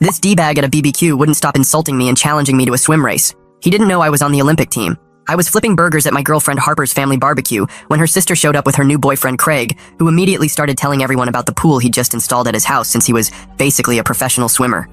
This D-bag at a BBQ wouldn't stop insulting me and challenging me to a swim race. He didn't know I was on the Olympic team. I was flipping burgers at my girlfriend Harper's family barbecue when her sister showed up with her new boyfriend Craig, who immediately started telling everyone about the pool he'd just installed at his house since he was basically a professional swimmer.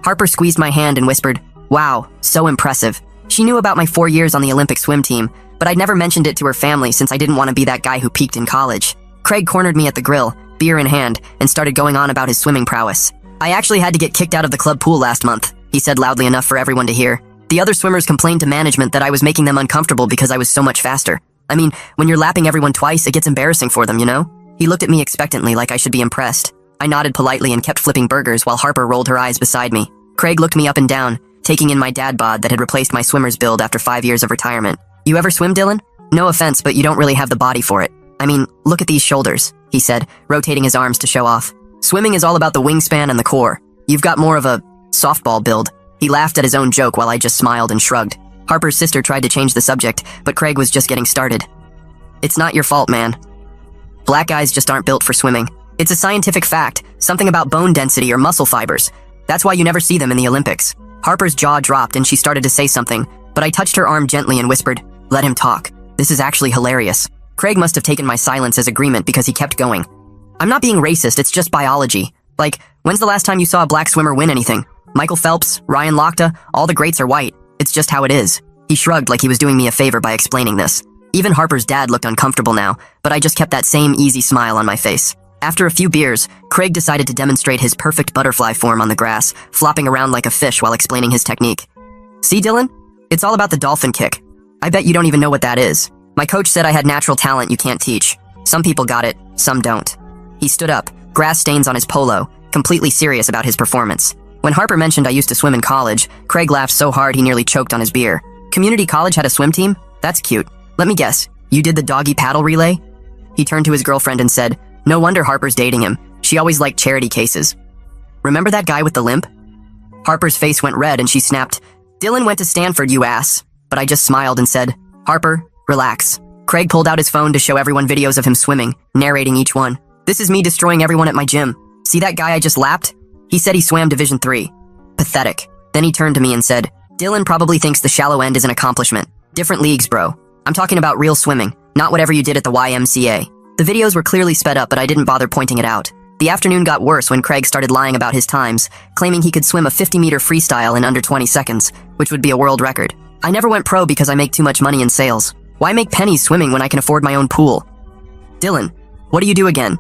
Harper squeezed my hand and whispered, "Wow, so impressive." She knew about my 4 years on the Olympic swim team, but I'd never mentioned it to her family since I didn't want to be that guy who peaked in college. Craig cornered me at the grill, beer in hand, and started going on about his swimming prowess. "I actually had to get kicked out of the club pool last month," he said loudly enough for everyone to hear. "The other swimmers complained to management that I was making them uncomfortable because I was so much faster. I mean, when you're lapping everyone twice, it gets embarrassing for them, you know?" He looked at me expectantly like I should be impressed. I nodded politely and kept flipping burgers while Harper rolled her eyes beside me. Craig looked me up and down, taking in my dad bod that had replaced my swimmer's build after 5 years of retirement. "You ever swim, Dylan? No offense, but you don't really have the body for it. I mean, look at these shoulders," he said, rotating his arms to show off. "Swimming is all about the wingspan and the core. You've got more of a softball build." He laughed at his own joke while I just smiled and shrugged. Harper's sister tried to change the subject, but Craig was just getting started. "It's not your fault, man. Black guys just aren't built for swimming. It's a scientific fact, something about bone density or muscle fibers. That's why you never see them in the Olympics." Harper's jaw dropped and she started to say something, but I touched her arm gently and whispered, "Let him talk. This is actually hilarious." Craig must have taken my silence as agreement because he kept going. "I'm not being racist, it's just biology. Like, when's the last time you saw a black swimmer win anything? Michael Phelps, Ryan Lochte, all the greats are white. It's just how it is." He shrugged like he was doing me a favor by explaining this. Even Harper's dad looked uncomfortable now, but I just kept that same easy smile on my face. After a few beers, Craig decided to demonstrate his perfect butterfly form on the grass, flopping around like a fish while explaining his technique. "See, Dylan? It's all about the dolphin kick. I bet you don't even know what that is. My coach said I had natural talent you can't teach. Some people got it, some don't." He stood up, grass stains on his polo, completely serious about his performance. When Harper mentioned I used to swim in college, Craig laughed so hard he nearly choked on his beer. "Community college had a swim team? That's cute. Let me guess, you did the doggy paddle relay?" He turned to his girlfriend and said, "No wonder Harper's dating him. She always liked charity cases. Remember that guy with the limp?" Harper's face went red and she snapped, "Dylan went to Stanford, you ass." But I just smiled and said, "Harper, relax." Craig pulled out his phone to show everyone videos of him swimming, narrating each one. "This is me destroying everyone at my gym. See that guy I just lapped? He said he swam Division 3. Pathetic." Then he turned to me and said, "Dylan probably thinks the shallow end is an accomplishment. Different leagues, bro. I'm talking about real swimming, not whatever you did at the YMCA." The videos were clearly sped up, but I didn't bother pointing it out. The afternoon got worse when Craig started lying about his times, claiming he could swim a 50-meter freestyle in under 20 seconds, which would be a world record. "I never went pro because I make too much money in sales. Why make pennies swimming when I can afford my own pool?" "Dylan, what do you do again?"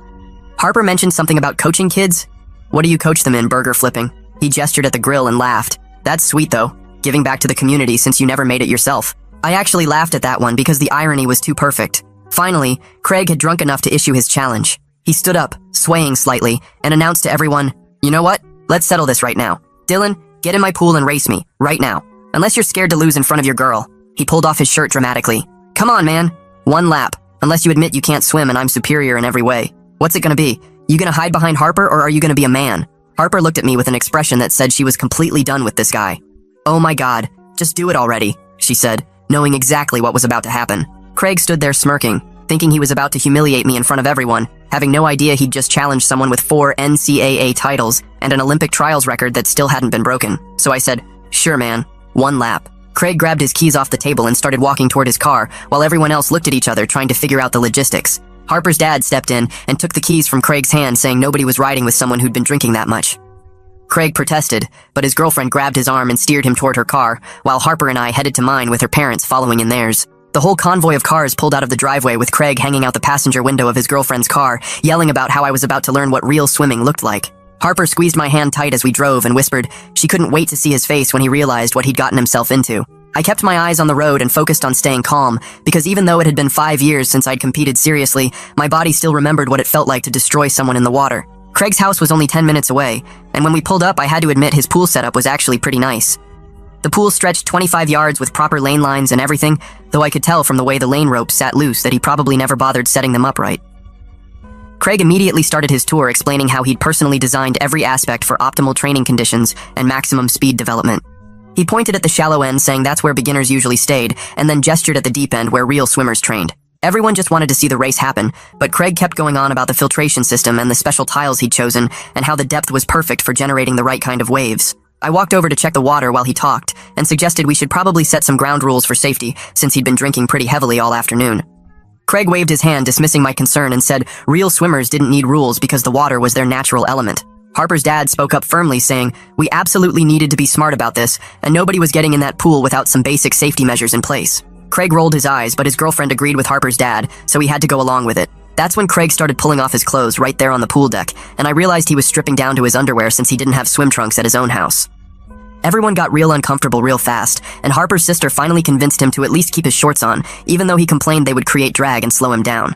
Harper mentioned something about coaching kids. "What do you coach them in, burger flipping?" He gestured at the grill and laughed. "That's sweet though, giving back to the community since you never made it yourself." I actually laughed at that one because the irony was too perfect. Finally, Craig had drunk enough to issue his challenge. He stood up, swaying slightly, and announced to everyone, "You know what? Let's settle this right now. Dylan, get in my pool and race me, right now. Unless you're scared to lose in front of your girl." He pulled off his shirt dramatically. "Come on, man. One lap. Unless you admit you can't swim and I'm superior in every way. What's it gonna be? You gonna hide behind Harper or are you gonna be a man?" Harper looked at me with an expression that said she was completely done with this guy. "Oh my God, just do it already," she said, knowing exactly what was about to happen. Craig stood there smirking, thinking he was about to humiliate me in front of everyone, having no idea he'd just challenged someone with 4 NCAA titles and an Olympic trials record that still hadn't been broken. So I said, "Sure, man. One lap." Craig grabbed his keys off the table and started walking toward his car, while everyone else looked at each other trying to figure out the logistics. Harper's dad stepped in and took the keys from Craig's hand, saying nobody was riding with someone who'd been drinking that much. Craig protested, but his girlfriend grabbed his arm and steered him toward her car, while Harper and I headed to mine with her parents following in theirs. The whole convoy of cars pulled out of the driveway with Craig hanging out the passenger window of his girlfriend's car, yelling about how I was about to learn what real swimming looked like. Harper squeezed my hand tight as we drove and whispered she couldn't wait to see his face when he realized what he'd gotten himself into. I kept my eyes on the road and focused on staying calm, because even though it had been 5 years since I'd competed seriously, my body still remembered what it felt like to destroy someone in the water. Craig's house was only 10 minutes away, and when we pulled up I had to admit his pool setup was actually pretty nice. The pool stretched 25 yards with proper lane lines and everything, though I could tell from the way the lane ropes sat loose that he probably never bothered setting them up right. Craig immediately started his tour explaining how he'd personally designed every aspect for optimal training conditions and maximum speed development. He pointed at the shallow end saying that's where beginners usually stayed, and then gestured at the deep end where real swimmers trained. Everyone just wanted to see the race happen, but Craig kept going on about the filtration system and the special tiles he'd chosen and how the depth was perfect for generating the right kind of waves. I walked over to check the water while he talked and suggested we should probably set some ground rules for safety since he'd been drinking pretty heavily all afternoon. Craig waved his hand, dismissing my concern, and said real swimmers didn't need rules because the water was their natural element. Harper's dad spoke up firmly, saying we absolutely needed to be smart about this, and nobody was getting in that pool without some basic safety measures in place. Craig rolled his eyes, but his girlfriend agreed with Harper's dad, so he had to go along with it. That's when Craig started pulling off his clothes right there on the pool deck, and I realized he was stripping down to his underwear since he didn't have swim trunks at his own house. Everyone got real uncomfortable real fast, and Harper's sister finally convinced him to at least keep his shorts on, even though he complained they would create drag and slow him down.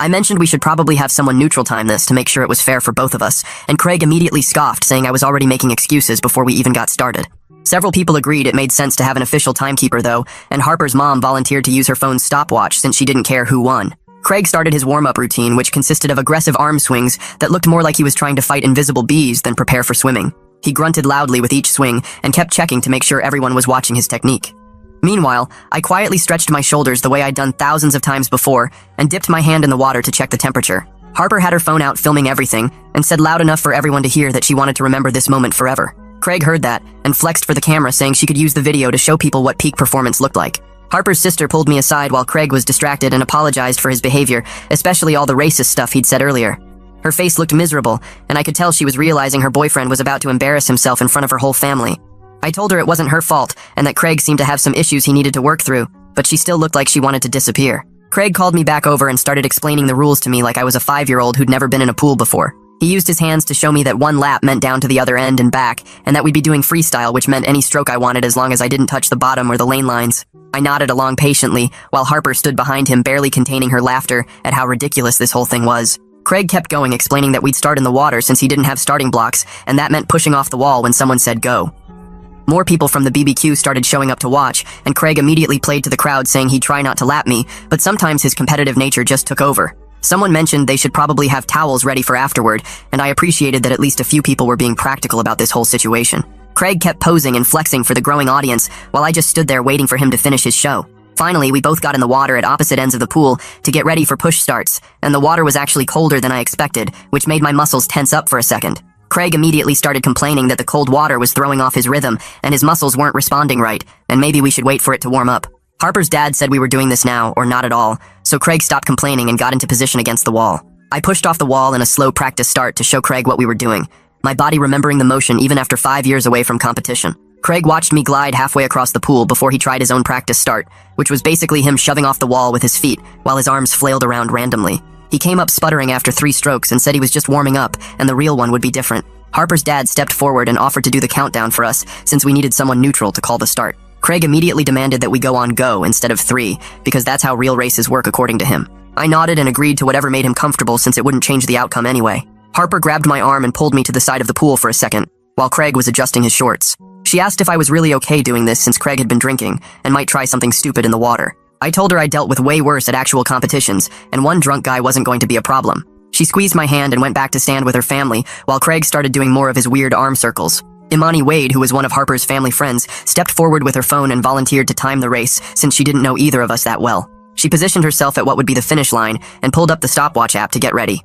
I mentioned we should probably have someone neutral time this to make sure it was fair for both of us, and Craig immediately scoffed, saying I was already making excuses before we even got started. Several people agreed it made sense to have an official timekeeper though, and Harper's mom volunteered to use her phone's stopwatch since she didn't care who won. Craig started his warm-up routine, which consisted of aggressive arm swings that looked more like he was trying to fight invisible bees than prepare for swimming. He grunted loudly with each swing and kept checking to make sure everyone was watching his technique. Meanwhile, I quietly stretched my shoulders the way I'd done thousands of times before and dipped my hand in the water to check the temperature. Harper had her phone out filming everything and said loud enough for everyone to hear that she wanted to remember this moment forever. Craig heard that and flexed for the camera, saying she could use the video to show people what peak performance looked like. Harper's sister pulled me aside while Craig was distracted and apologized for his behavior, especially all the racist stuff he'd said earlier. Her face looked miserable, and I could tell she was realizing her boyfriend was about to embarrass himself in front of her whole family. I told her it wasn't her fault, and that Craig seemed to have some issues he needed to work through, but she still looked like she wanted to disappear. Craig called me back over and started explaining the rules to me like I was a 5-year-old who'd never been in a pool before. He used his hands to show me that one lap meant down to the other end and back, and that we'd be doing freestyle, which meant any stroke I wanted as long as I didn't touch the bottom or the lane lines. I nodded along patiently, while Harper stood behind him, barely containing her laughter at how ridiculous this whole thing was. Craig kept going, explaining that we'd start in the water since he didn't have starting blocks, and that meant pushing off the wall when someone said go. More people from the BBQ started showing up to watch, and Craig immediately played to the crowd, saying he'd try not to lap me, but sometimes his competitive nature just took over. Someone mentioned they should probably have towels ready for afterward, and I appreciated that at least a few people were being practical about this whole situation. Craig kept posing and flexing for the growing audience, while I just stood there waiting for him to finish his show. Finally, we both got in the water at opposite ends of the pool to get ready for push starts, and the water was actually colder than I expected, which made my muscles tense up for a second. Craig immediately started complaining that the cold water was throwing off his rhythm and his muscles weren't responding right, and maybe we should wait for it to warm up. Harper's dad said we were doing this now, or not at all, so Craig stopped complaining and got into position against the wall. I pushed off the wall in a slow practice start to show Craig what we were doing, my body remembering the motion even after 5 years away from competition. Craig watched me glide halfway across the pool before he tried his own practice start, which was basically him shoving off the wall with his feet while his arms flailed around randomly. He came up sputtering after 3 strokes and said he was just warming up and the real one would be different. Harper's dad stepped forward and offered to do the countdown for us since we needed someone neutral to call the start. Craig immediately demanded that we go on go instead of 3, because that's how real races work according to him. I nodded and agreed to whatever made him comfortable since it wouldn't change the outcome anyway. Harper grabbed my arm and pulled me to the side of the pool for a second, while Craig was adjusting his shorts. She asked if I was really okay doing this since Craig had been drinking and might try something stupid in the water. I told her I dealt with way worse at actual competitions, and one drunk guy wasn't going to be a problem. She squeezed my hand and went back to stand with her family, while Craig started doing more of his weird arm circles. Imani Wade, who was one of Harper's family friends, stepped forward with her phone and volunteered to time the race since she didn't know either of us that well. She positioned herself at what would be the finish line and pulled up the stopwatch app to get ready.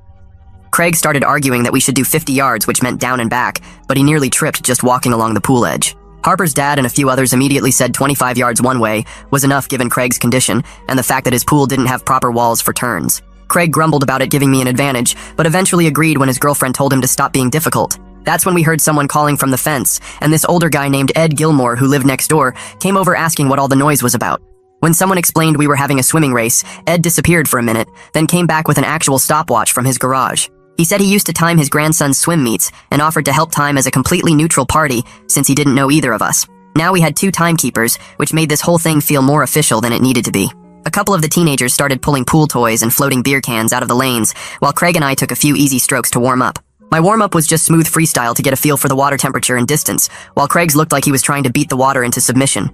Craig started arguing that we should do 50 yards, which meant down and back, but he nearly tripped just walking along the pool edge. Harper's dad and a few others immediately said 25 yards one way was enough given Craig's condition and the fact that his pool didn't have proper walls for turns. Craig grumbled about it giving me an advantage, but eventually agreed when his girlfriend told him to stop being difficult. That's when we heard someone calling from the fence, and this older guy named Ed Gilmore, who lived next door, came over asking what all the noise was about. When someone explained we were having a swimming race, Ed disappeared for a minute, then came back with an actual stopwatch from his garage. He said he used to time his grandson's swim meets and offered to help time as a completely neutral party since he didn't know either of us. Now we had 2 timekeepers, which made this whole thing feel more official than it needed to be. A couple of the teenagers started pulling pool toys and floating beer cans out of the lanes, while Craig and I took a few easy strokes to warm up. My warm-up was just smooth freestyle to get a feel for the water temperature and distance, while Craig's looked like he was trying to beat the water into submission.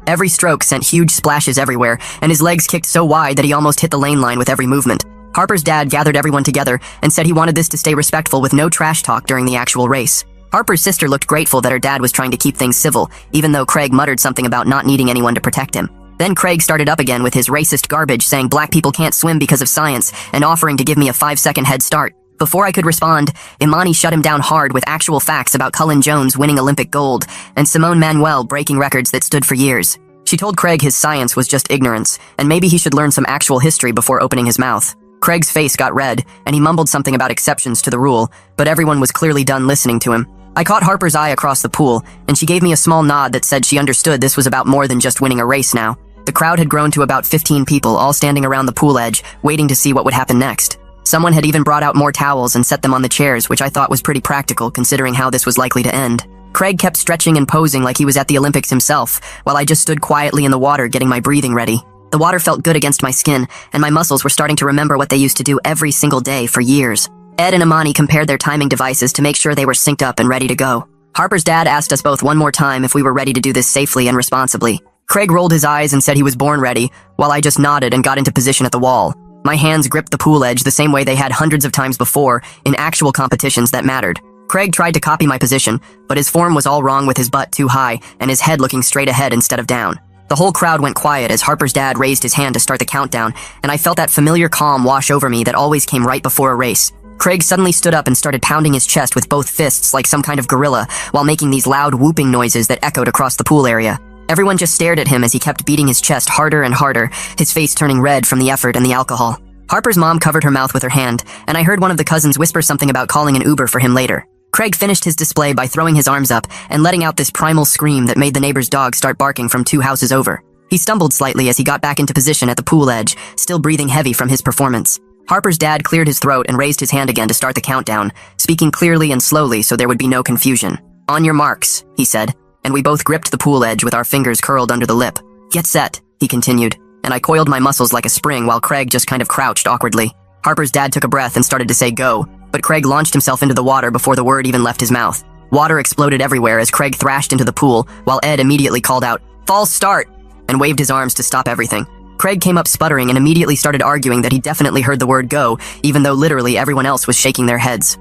Every stroke sent huge splashes everywhere, and his legs kicked so wide that he almost hit the lane line with every movement. Harper's dad gathered everyone together and said he wanted this to stay respectful with no trash talk during the actual race. Harper's sister looked grateful that her dad was trying to keep things civil, even though Craig muttered something about not needing anyone to protect him. Then Craig started up again with his racist garbage saying black people can't swim because of science and offering to give me a 5-second head start. Before I could respond, Imani shut him down hard with actual facts about Cullen Jones winning Olympic gold and Simone Manuel breaking records that stood for years. She told Craig his science was just ignorance, and maybe he should learn some actual history before opening his mouth. Craig's face got red, and he mumbled something about exceptions to the rule, but everyone was clearly done listening to him. I caught Harper's eye across the pool, and she gave me a small nod that said she understood this was about more than just winning a race now. The crowd had grown to about 15 people, all standing around the pool edge, waiting to see what would happen next. Someone had even brought out more towels and set them on the chairs, which I thought was pretty practical considering how this was likely to end. Craig kept stretching and posing like he was at the Olympics himself, while I just stood quietly in the water getting my breathing ready. The water felt good against my skin, and my muscles were starting to remember what they used to do every single day for years. Ed and Imani compared their timing devices to make sure they were synced up and ready to go. Harper's dad asked us both one more time if we were ready to do this safely and responsibly. Craig rolled his eyes and said he was born ready, while I just nodded and got into position at the wall. My hands gripped the pool edge the same way they had hundreds of times before in actual competitions that mattered. Craig tried to copy my position, but his form was all wrong with his butt too high and his head looking straight ahead instead of down. The whole crowd went quiet as Harper's dad raised his hand to start the countdown, and I felt that familiar calm wash over me that always came right before a race. Craig suddenly stood up and started pounding his chest with both fists like some kind of gorilla while making these loud whooping noises that echoed across the pool area. Everyone just stared at him as he kept beating his chest harder and harder, his face turning red from the effort and the alcohol. Harper's mom covered her mouth with her hand, and I heard one of the cousins whisper something about calling an Uber for him later. Craig finished his display by throwing his arms up and letting out this primal scream that made the neighbor's dog start barking from 2 houses over. He stumbled slightly as he got back into position at the pool edge, still breathing heavy from his performance. Harper's dad cleared his throat and raised his hand again to start the countdown, speaking clearly and slowly so there would be no confusion. "On your marks," he said, and we both gripped the pool edge with our fingers curled under the lip. "Get set," he continued, and I coiled my muscles like a spring while Craig just kind of crouched awkwardly. Harper's dad took a breath and started to say go, but Craig launched himself into the water before the word even left his mouth. Water exploded everywhere as Craig thrashed into the pool, while Ed immediately called out, "False start," and waved his arms to stop everything. Craig came up sputtering and immediately started arguing that he definitely heard the word go, even though literally everyone else was shaking their heads.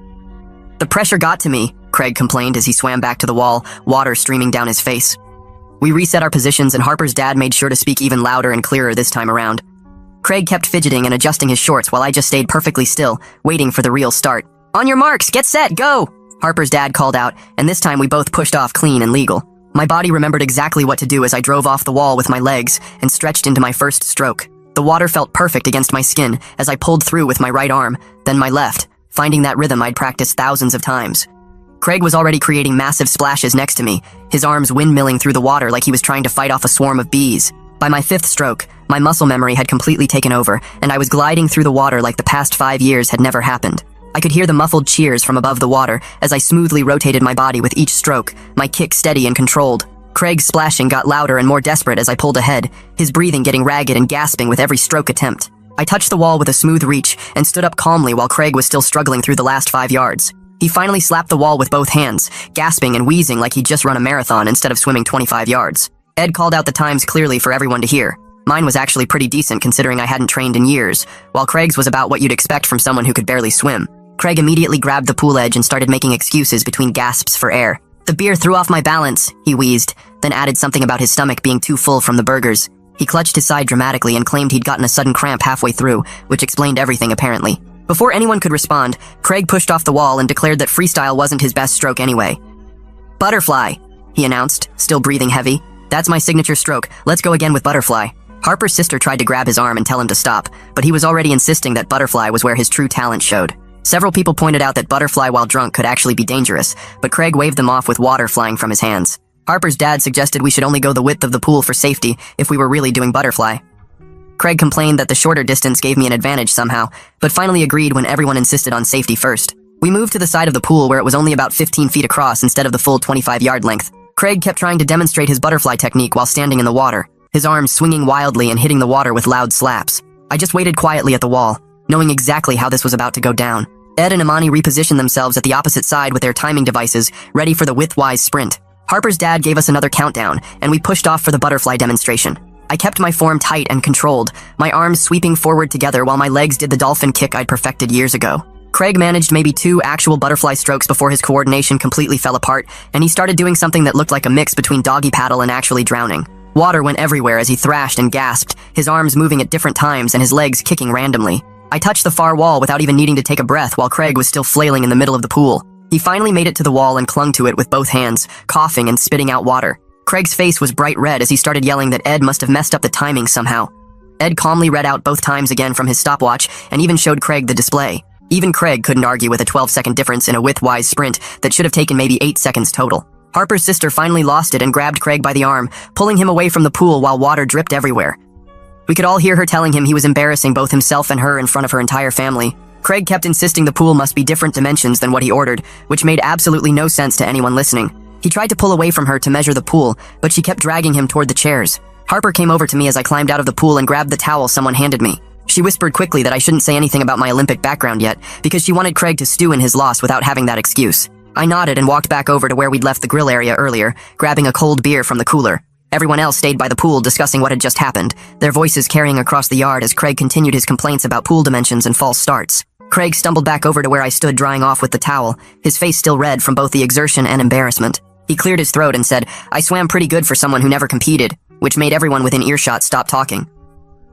"The pressure got to me," Craig complained as he swam back to the wall, water streaming down his face. We reset our positions and Harper's dad made sure to speak even louder and clearer this time around. Craig kept fidgeting and adjusting his shorts while I just stayed perfectly still, waiting for the real start. "On your marks, get set, go!" Harper's dad called out, and this time we both pushed off clean and legal. My body remembered exactly what to do as I drove off the wall with my legs and stretched into my first stroke. The water felt perfect against my skin as I pulled through with my right arm, then my left, finding that rhythm I'd practiced thousands of times. Craig was already creating massive splashes next to me, his arms windmilling through the water like he was trying to fight off a swarm of bees. By my 5th stroke, my muscle memory had completely taken over, and I was gliding through the water like the past 5 years had never happened. I could hear the muffled cheers from above the water as I smoothly rotated my body with each stroke, my kick steady and controlled. Craig's splashing got louder and more desperate as I pulled ahead, his breathing getting ragged and gasping with every stroke attempt. I touched the wall with a smooth reach and stood up calmly while Craig was still struggling through the last 5 yards. He finally slapped the wall with both hands, gasping and wheezing like he'd just run a marathon instead of swimming 25 yards. Ed called out the times clearly for everyone to hear. Mine was actually pretty decent considering I hadn't trained in years, while Craig's was about what you'd expect from someone who could barely swim. Craig immediately grabbed the pool edge and started making excuses between gasps for air. "The beer threw off my balance," he wheezed, then added something about his stomach being too full from the burgers. He clutched his side dramatically and claimed he'd gotten a sudden cramp halfway through, which explained everything apparently. Before anyone could respond, Craig pushed off the wall and declared that freestyle wasn't his best stroke anyway. "Butterfly," he announced, still breathing heavy. "That's my signature stroke. Let's go again with butterfly." Harper's sister tried to grab his arm and tell him to stop, but he was already insisting that butterfly was where his true talent showed. Several people pointed out that butterfly while drunk could actually be dangerous, but Craig waved them off with water flying from his hands. Harper's dad suggested we should only go the width of the pool for safety if we were really doing butterfly. Craig complained that the shorter distance gave me an advantage somehow, but finally agreed when everyone insisted on safety first. We moved to the side of the pool where it was only about 15 feet across instead of the full 25-yard length. Craig kept trying to demonstrate his butterfly technique while standing in the water, his arms swinging wildly and hitting the water with loud slaps. I just waited quietly at the wall, knowing exactly how this was about to go down. Ed and Imani repositioned themselves at the opposite side with their timing devices, ready for the width-wise sprint. Harper's dad gave us another countdown, and we pushed off for the butterfly demonstration. I kept my form tight and controlled, my arms sweeping forward together while my legs did the dolphin kick I'd perfected years ago. Craig managed maybe 2 actual butterfly strokes before his coordination completely fell apart, and he started doing something that looked like a mix between doggy paddle and actually drowning. Water went everywhere as he thrashed and gasped, his arms moving at different times and his legs kicking randomly. I touched the far wall without even needing to take a breath while Craig was still flailing in the middle of the pool. He finally made it to the wall and clung to it with both hands, coughing and spitting out water. Craig's face was bright red as he started yelling that Ed must have messed up the timing somehow. Ed calmly read out both times again from his stopwatch and even showed Craig the display. Even Craig couldn't argue with a 12-second difference in a widthwise sprint that should have taken maybe 8 seconds total. Harper's sister finally lost it and grabbed Craig by the arm, pulling him away from the pool while water dripped everywhere. We could all hear her telling him he was embarrassing both himself and her in front of her entire family. Craig kept insisting the pool must be different dimensions than what he ordered, which made absolutely no sense to anyone listening. He tried to pull away from her to measure the pool, but she kept dragging him toward the chairs. Harper came over to me as I climbed out of the pool and grabbed the towel someone handed me. She whispered quickly that I shouldn't say anything about my Olympic background yet, because she wanted Craig to stew in his loss without having that excuse. I nodded and walked back over to where we'd left the grill area earlier, grabbing a cold beer from the cooler. Everyone else stayed by the pool discussing what had just happened, their voices carrying across the yard as Craig continued his complaints about pool dimensions and false starts. Craig stumbled back over to where I stood drying off with the towel, his face still red from both the exertion and embarrassment. He cleared his throat and said, "I swam pretty good for someone who never competed," which made everyone within earshot stop talking.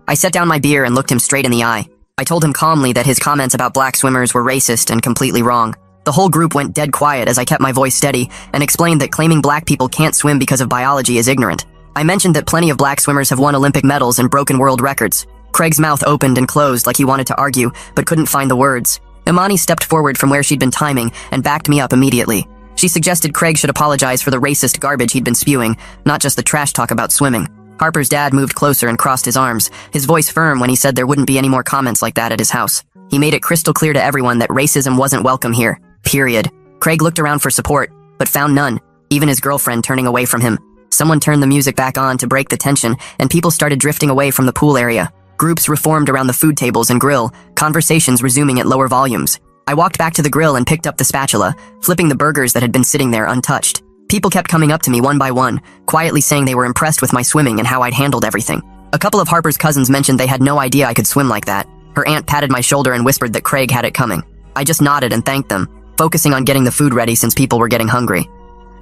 I set down my beer and looked him straight in the eye. I told him calmly that his comments about black swimmers were racist and completely wrong. The whole group went dead quiet as I kept my voice steady and explained that claiming black people can't swim because of biology is ignorant. I mentioned that plenty of black swimmers have won Olympic medals and broken world records. Craig's mouth opened and closed like he wanted to argue, but couldn't find the words. Imani stepped forward from where she'd been timing and backed me up immediately. She suggested Craig should apologize for the racist garbage he'd been spewing, not just the trash talk about swimming. Harper's dad moved closer and crossed his arms, his voice firm when he said there wouldn't be any more comments like that at his house. He made it crystal clear to everyone that racism wasn't welcome here. Period. Craig looked around for support, but found none, even his girlfriend turning away from him. Someone turned the music back on to break the tension, and people started drifting away from the pool area. Groups reformed around the food tables and grill, conversations resuming at lower volumes. I walked back to the grill and picked up the spatula, flipping the burgers that had been sitting there untouched. People kept coming up to me one by one, quietly saying they were impressed with my swimming and how I'd handled everything. A couple of Harper's cousins mentioned they had no idea I could swim like that. Her aunt patted my shoulder and whispered that Craig had it coming. I just nodded and thanked them, focusing on getting the food ready since people were getting hungry.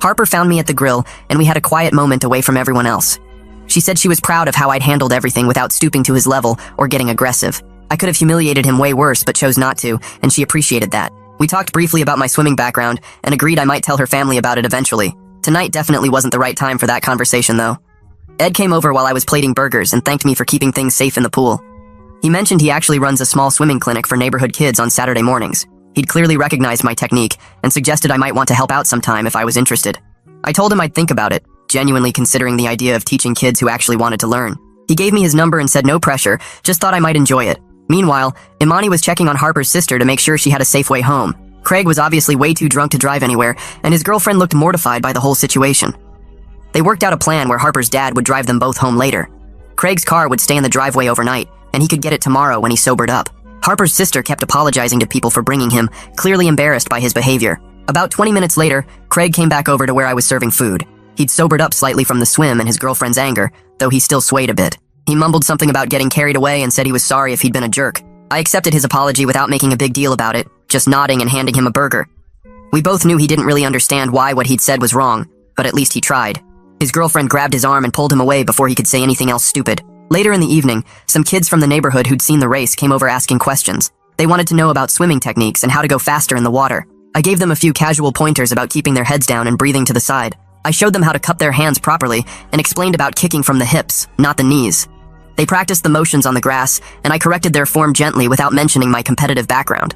Harper found me at the grill, and we had a quiet moment away from everyone else. She said she was proud of how I'd handled everything without stooping to his level or getting aggressive. I could have humiliated him way worse, but chose not to, and she appreciated that. We talked briefly about my swimming background, and agreed I might tell her family about it eventually. Tonight definitely wasn't the right time for that conversation, though. Ed came over while I was plating burgers and thanked me for keeping things safe in the pool. He mentioned he actually runs a small swimming clinic for neighborhood kids on Saturday mornings. He'd clearly recognized my technique and suggested I might want to help out sometime if I was interested. I told him I'd think about it, genuinely considering the idea of teaching kids who actually wanted to learn. He gave me his number and said no pressure, just thought I might enjoy it. Meanwhile, Imani was checking on Harper's sister to make sure she had a safe way home. Craig was obviously way too drunk to drive anywhere, and his girlfriend looked mortified by the whole situation. They worked out a plan where Harper's dad would drive them both home later. Craig's car would stay in the driveway overnight, and he could get it tomorrow when he sobered up. Harper's sister kept apologizing to people for bringing him, clearly embarrassed by his behavior. About 20 minutes later, Craig came back over to where I was serving food. He'd sobered up slightly from the swim and his girlfriend's anger, though he still swayed a bit. He mumbled something about getting carried away and said he was sorry if he'd been a jerk. I accepted his apology without making a big deal about it, just nodding and handing him a burger. We both knew he didn't really understand why what he'd said was wrong, but at least he tried. His girlfriend grabbed his arm and pulled him away before he could say anything else stupid. Later in the evening, some kids from the neighborhood who'd seen the race came over asking questions. They wanted to know about swimming techniques and how to go faster in the water. I gave them a few casual pointers about keeping their heads down and breathing to the side. I showed them how to cup their hands properly and explained about kicking from the hips, not the knees. They practiced the motions on the grass, and I corrected their form gently without mentioning my competitive background.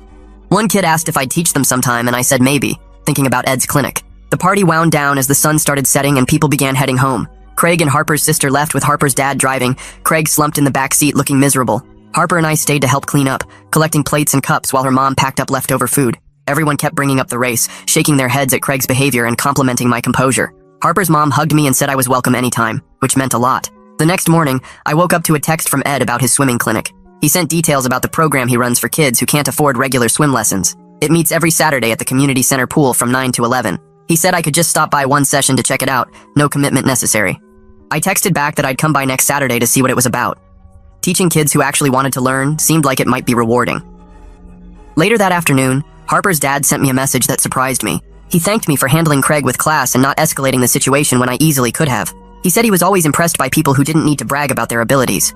One kid asked if I'd teach them sometime, and I said maybe, thinking about Ed's clinic. The party wound down as the sun started setting and people began heading home. Craig and Harper's sister left with Harper's dad driving. Craig slumped in the back seat looking miserable. Harper and I stayed to help clean up, collecting plates and cups while her mom packed up leftover food. Everyone kept bringing up the race, shaking their heads at Craig's behavior and complimenting my composure. Harper's mom hugged me and said I was welcome anytime, which meant a lot. The next morning, I woke up to a text from Ed about his swimming clinic. He sent details about the program he runs for kids who can't afford regular swim lessons. It meets every Saturday at the community center pool from 9 to 11. He said I could just stop by one session to check it out, no commitment necessary. I texted back that I'd come by next Saturday to see what it was about. Teaching kids who actually wanted to learn seemed like it might be rewarding. Later that afternoon, Harper's dad sent me a message that surprised me. He thanked me for handling Craig with class and not escalating the situation when I easily could have. He said he was always impressed by people who didn't need to brag about their abilities.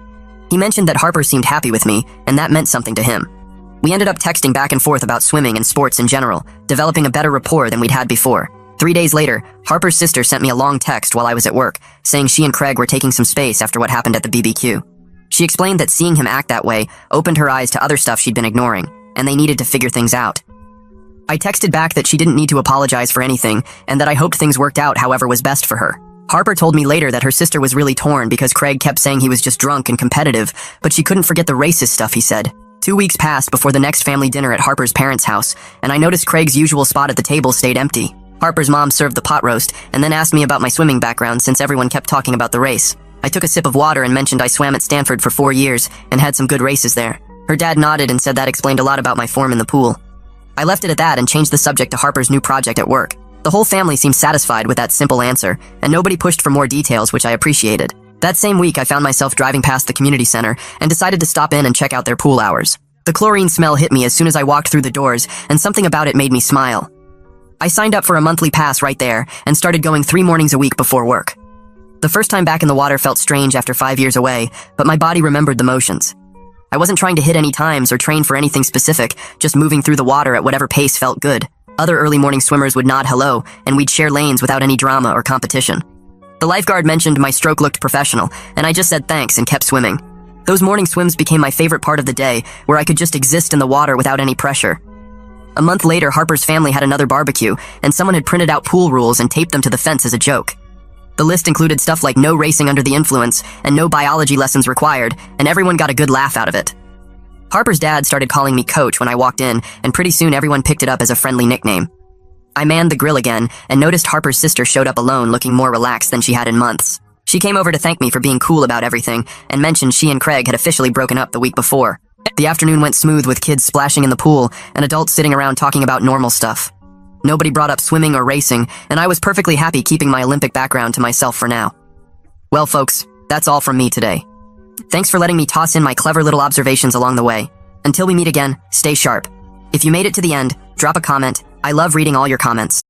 He mentioned that Harper seemed happy with me, and that meant something to him. We ended up texting back and forth about swimming and sports in general, developing a better rapport than we'd had before. 3 days later, Harper's sister sent me a long text while I was at work, saying she and Craig were taking some space after what happened at the BBQ. She explained that seeing him act that way opened her eyes to other stuff she'd been ignoring, and they needed to figure things out. I texted back that she didn't need to apologize for anything, and that I hoped things worked out however was best for her. Harper told me later that her sister was really torn because Craig kept saying he was just drunk and competitive, but she couldn't forget the racist stuff he said. 2 weeks passed before the next family dinner at Harper's parents' house, and I noticed Craig's usual spot at the table stayed empty. Harper's mom served the pot roast, and then asked me about my swimming background since everyone kept talking about the race. I took a sip of water and mentioned I swam at Stanford for 4 years and had some good races there. Her dad nodded and said that explained a lot about my form in the pool. I left it at that and changed the subject to Harper's new project at work. The whole family seemed satisfied with that simple answer, and nobody pushed for more details, which I appreciated. That same week, I found myself driving past the community center and decided to stop in and check out their pool hours. The chlorine smell hit me as soon as I walked through the doors, and something about it made me smile. I signed up for a monthly pass right there and started going 3 mornings a week before work. The first time back in the water felt strange after 5 years away, but my body remembered the motions. I wasn't trying to hit any times or train for anything specific, just moving through the water at whatever pace felt good. Other early morning swimmers would nod hello, and we'd share lanes without any drama or competition. The lifeguard mentioned my stroke looked professional, and I just said thanks and kept swimming. Those morning swims became my favorite part of the day, where I could just exist in the water without any pressure. A month later, Harper's family had another barbecue, and someone had printed out pool rules and taped them to the fence as a joke. The list included stuff like no racing under the influence and no biology lessons required, and everyone got a good laugh out of it. Harper's dad started calling me Coach when I walked in, and pretty soon everyone picked it up as a friendly nickname. I manned the grill again and noticed Harper's sister showed up alone looking more relaxed than she had in months. She came over to thank me for being cool about everything and mentioned she and Craig had officially broken up the week before. The afternoon went smooth with kids splashing in the pool and adults sitting around talking about normal stuff. Nobody brought up swimming or racing, and I was perfectly happy keeping my Olympic background to myself for now. Well, folks, that's all from me today. Thanks for letting me toss in my clever little observations along the way. Until we meet again, stay sharp. If you made it to the end, drop a comment. I love reading all your comments.